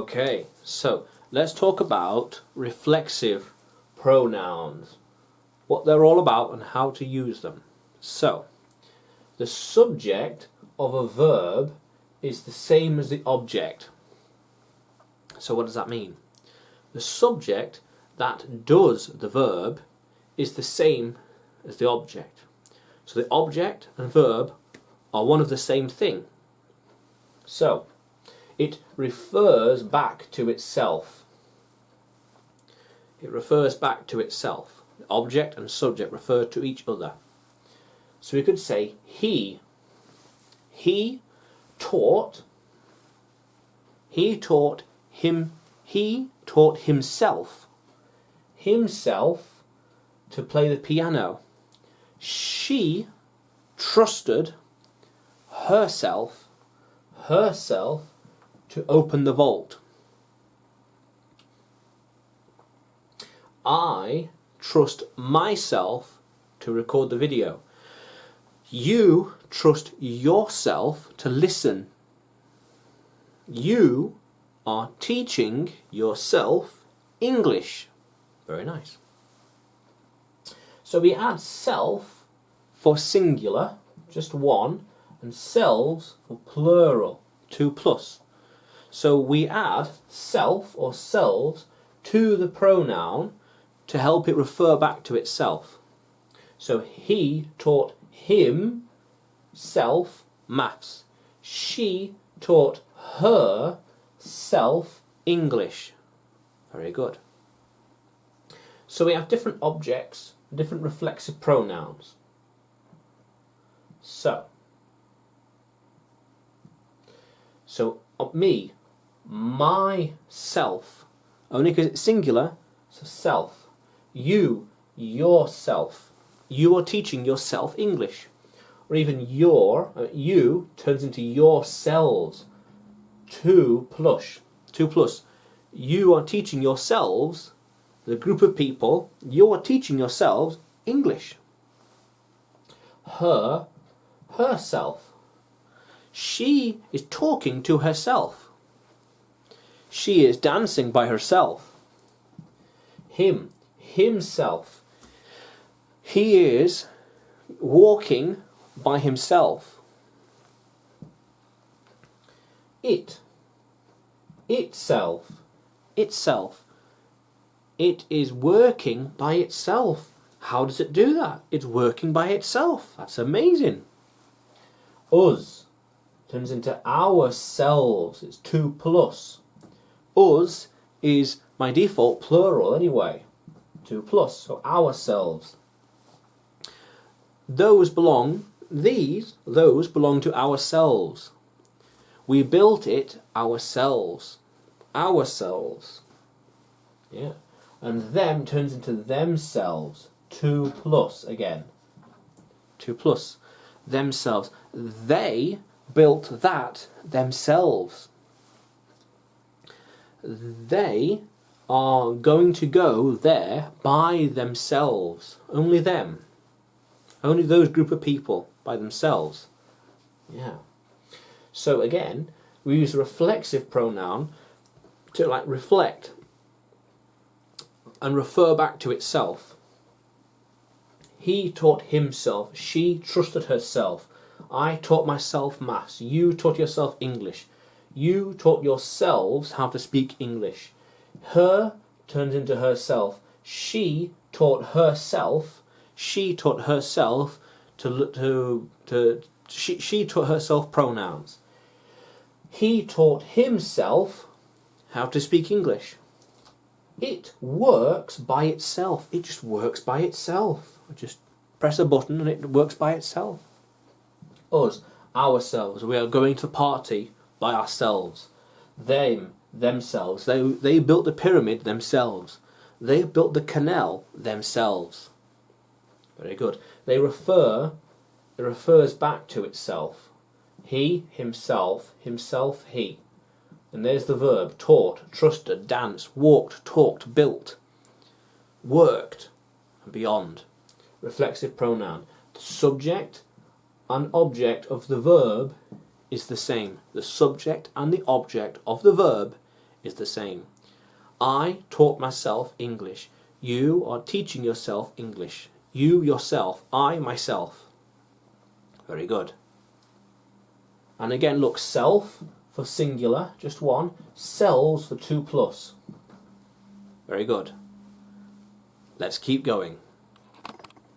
Okay, so let's talk about reflexive pronouns, what they're all about and how to use them. So, the subject of a verb is the same as the object. So what does that mean? The subject that does the verb is the same as the object. So the object and verb are one of the same thing. So, it refers back to itself. It refers back to itself. The object and subject refer to each other. So we could say he. He taught himself to play the piano. She trusted herself to open the vault. I trust myself to record the video. You trust yourself to listen. You are teaching yourself English. Very nice. So we add self for singular, just one, and selves for plural, 2+. So we add self or selves to the pronoun to help it refer back to itself. So he taught himself maths. She taught herself English. Very good. So we have different objects, different reflexive pronouns. So me, myself, only because it's singular, so self. You, yourself. You are teaching yourself English. Or even you turns into yourselves. 2+. 2+. You are teaching yourselves, the group of people, you are teaching yourselves English. Herself. She is talking to herself. She is dancing by herself. Himself. He is walking by himself. Itself. It is working by itself. How does it do that? It's working by itself. That's amazing. Us turns into ourselves. It's 2+. Us is my default plural anyway. 2+, so ourselves. Those belong to ourselves. We built it ourselves. Ourselves. Yeah. And them turns into themselves. 2+ again. 2+. Themselves. They built that themselves. They are going to go there by themselves. Only them. Only those group of people by themselves. Yeah. So again, we use a reflexive pronoun to reflect and refer back to itself. He taught himself. She trusted herself. I taught myself maths. You taught yourself English. You taught yourselves how to speak English. Her turns into herself. She taught herself. She taught herself she taught herself pronouns. He taught himself how to speak English. It works by itself. It just works by itself. I just press a button and it works by itself. Us, ourselves. We are going to the party by ourselves. Themselves. They built the pyramid themselves. They built the canal themselves. Very good. It refers back to itself. He, himself, himself, he. And there's the verb, taught, trusted, danced, walked, talked, built, worked, and beyond. Reflexive pronoun. The subject and object of the verb is the same. The subject and the object of the verb is the same. I taught myself English. You are teaching yourself English. You yourself, I myself. Very good. And again, look, self for singular, just one. Selves for 2+. Very good. Let's keep going.